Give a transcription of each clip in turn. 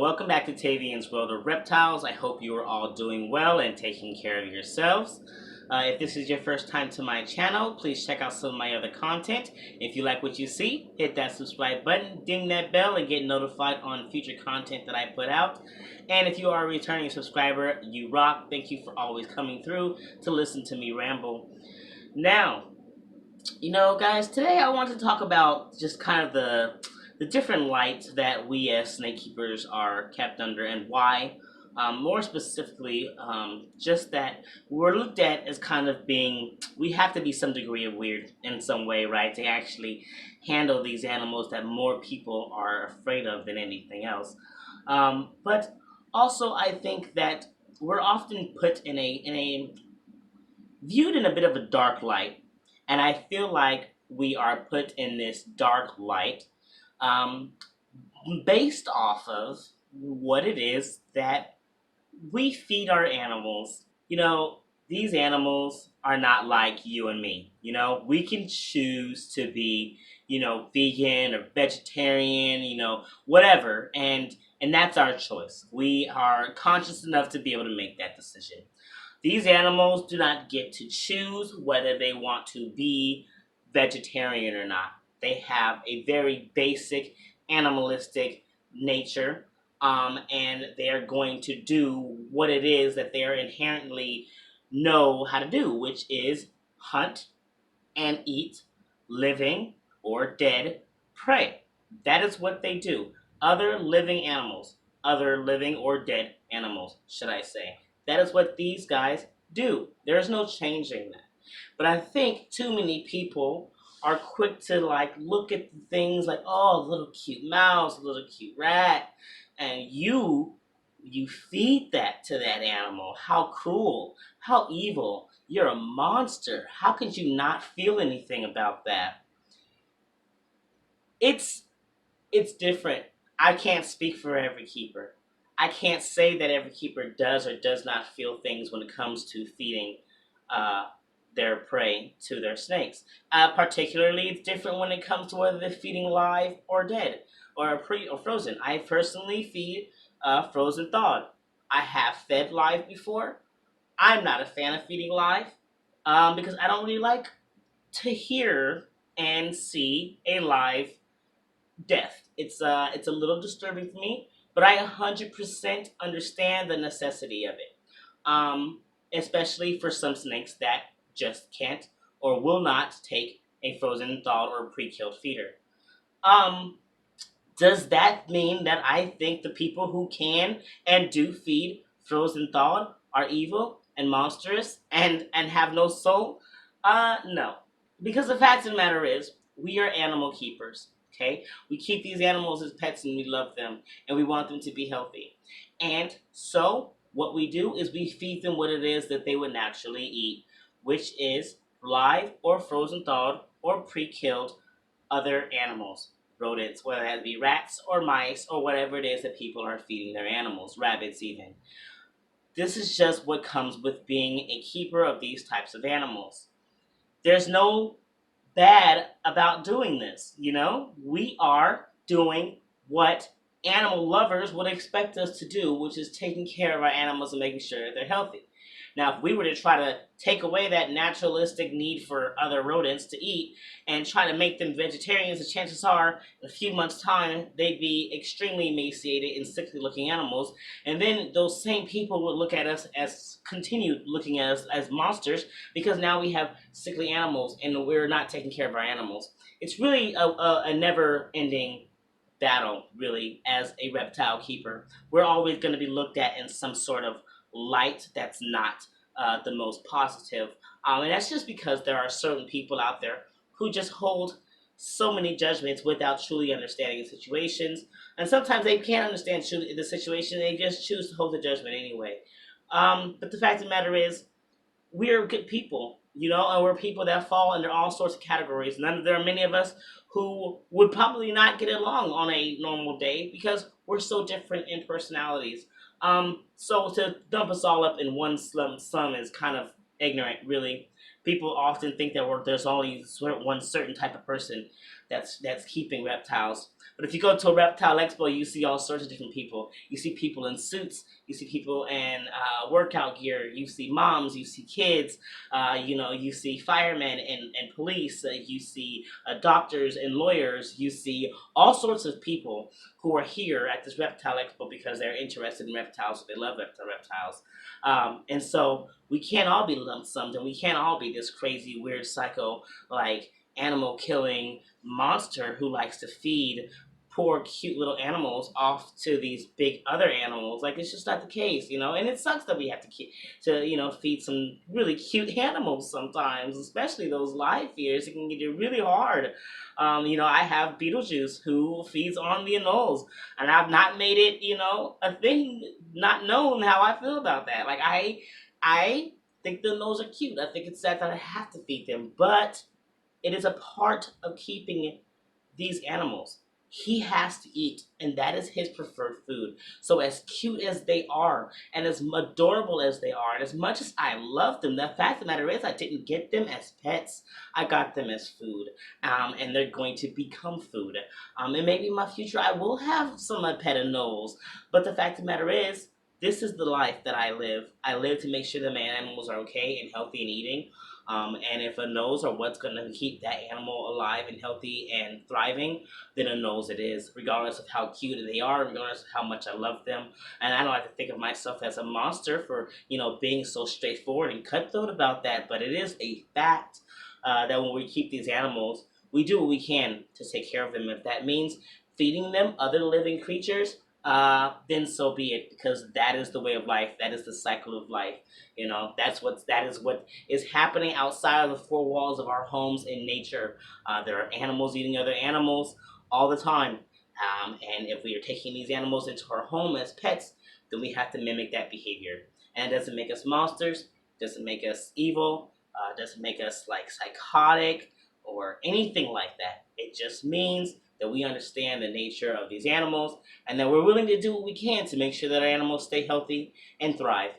Welcome back to Tavian's World of Reptiles. I hope you are all doing well and taking care of yourselves. If this is your first time to my channel, please check out some of my other content. If you like what you see, hit that subscribe button, ding that bell, and get notified on future content that I put out. And if you are a returning subscriber, you rock. Thank you for always coming through to listen to me ramble. Now, guys, today I want to talk about just kind of the different lights that we as snake keepers are kept under and why. More specifically, just that we're looked at as kind of being, we have to be some degree of weird in some way, right, to actually handle these animals that more people are afraid of than anything else. But also, I think that we're often put in a viewed in a bit of a dark light, and I feel like we are put in this dark light um, based off of what it is that we feed our animals. These animals are not like you and me. We can choose to be, vegan or vegetarian, whatever, and that's our choice. We are conscious enough to be able to make that decision. These animals do not get to choose whether they want to be vegetarian or not. They have a very basic animalistic nature, and they are going to do what it is that they are inherently know how to do, which is hunt and eat living or dead prey. That is what they do. Other living or dead animals, should I say. That is what these guys do. There's no changing that. But I think too many people are quick to look at things like, oh, a little cute mouse, a little cute rat, and you feed that to that animal. How cruel, how evil. You're a monster. How could you not feel anything about that? It's it's different. I can't speak for every keeper. I can't say that every keeper does or does not feel things when it comes to feeding uh, their prey to their snakes. Particularly, it's different when it comes to whether they're feeding live or dead or pre or frozen. I personally feed frozen thawed. I have fed live before. I'm not a fan of feeding live because I don't really like to hear and see a live death. It's a little disturbing for me, but I 100% understand the necessity of it. Especially for some snakes that just can't or will not take a frozen, thawed, or pre-killed feeder. Um, does that mean that I think the people who can and do feed frozen thawed are evil and monstrous and have no soul? No. Because the fact of the matter is, we are animal keepers. Okay? We keep these animals as pets and we love them and we want them to be healthy. And so what we do is we feed them what it is that they would naturally eat, which is live or frozen thawed or pre-killed other animals, rodents, whether that be rats or mice or whatever it is that people are feeding their animals, rabbits even. This is just what comes with being a keeper of these types of animals. There's no bad about doing this, We are doing what animal lovers would expect us to do, which is taking care of our animals and making sure that they're healthy. Now, if we were to try to take away that naturalistic need for other rodents to eat and try to make them vegetarians, the chances are in a few months' time they'd be extremely emaciated and sickly looking animals. And then those same people would look at us as continued looking at us as monsters because now we have sickly animals and we're not taking care of our animals. It's really a never ending battle, really, as a reptile keeper. We're always going to be looked at in some sort of light that's not the most positive. And that's just because there are certain people out there who just hold so many judgments without truly understanding the situations. And sometimes they can't understand the situation, they just choose to hold the judgment anyway. But the fact of the matter is, we're good people, and we're people that fall under all sorts of categories. And there are many of us who would probably not get along on a normal day because we're so different in personalities. So to dump us all up in one slump sum is kind of ignorant, really. People often think that there's only one certain type of person that's keeping reptiles, But if you go to a reptile expo, you see all sorts of different people. You see people in suits. You see people in workout gear. You see moms. You see kids. You see firemen and police. You see doctors and lawyers. You see all sorts of people who are here at this reptile expo because they're interested in reptiles. So they love reptiles. And so we can't all be lump summed, and we can't all be this crazy, weird, psycho, like animal killing monster who likes to feed poor, cute little animals off to these big other animals. Like, it's just not the case, you know. And it sucks that we have to feed some really cute animals sometimes, especially those live feeders. It can get you really hard. I have Beetlejuice who feeds on the anoles, and I've not made it, a thing, not known how I feel about that. Like, I think the anoles are cute. I think it's sad that I have to feed them, but it is a part of keeping these animals. He has to eat, and that is his preferred food. So, as cute as they are, and as adorable as they are, and as much as I love them, the fact of the matter is, I didn't get them as pets. I got them as food, and they're going to become food. And maybe in my future, I will have some pet anoles. But the fact of the matter is, this is the life that I live. I live to make sure that my animals are okay and healthy and eating. And if a nose are what's going to keep that animal alive and healthy and thriving, then a nose it is, regardless of how cute they are, regardless of how much I love them. And I don't like to think of myself as a monster for, being so straightforward and cutthroat about that, but it is a fact that when we keep these animals, we do what we can to take care of them. If that means feeding them other living creatures, then so be it, because that is the way of life. That is the cycle of life. That is what is happening outside of the four walls of our homes in nature. There are animals eating other animals all the time, and if we are taking these animals into our home as pets, then we have to mimic that behavior. And it doesn't make us monsters. Doesn't make us evil. Doesn't make us like psychotic or anything like that. It just means that we understand the nature of these animals, and that we're willing to do what we can to make sure that our animals stay healthy and thrive.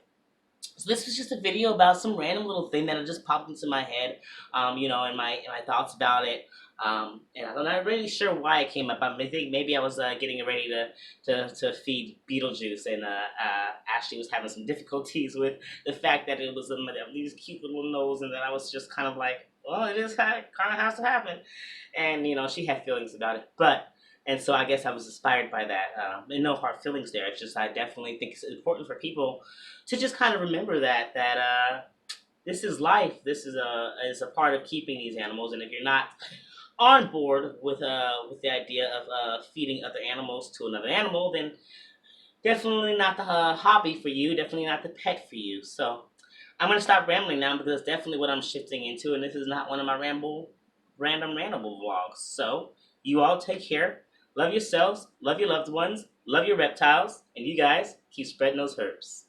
So this was just a video about some random little thing that just popped into my head, and my thoughts about it. And I'm not really sure why it came up. I think maybe I was getting ready to feed Beetlejuice, and Ashley was having some difficulties with the fact that it was these cute little nose, and that I was just kind of like, well, it is kind of has to happen, and she had feelings about it, and so I guess I was inspired by that. And no hard feelings there. It's just I definitely think it's important for people to just kind of remember that this is life. This is a part of keeping these animals. And if you're not on board with the idea of feeding other animals to another animal, then definitely not the hobby for you. Definitely not the pet for you. So I'm gonna stop rambling now, because it's definitely what I'm shifting into, and this is not one of my random ramble vlogs. So you all take care. Love yourselves, love your loved ones, love your reptiles, and you guys keep spreading those herbs.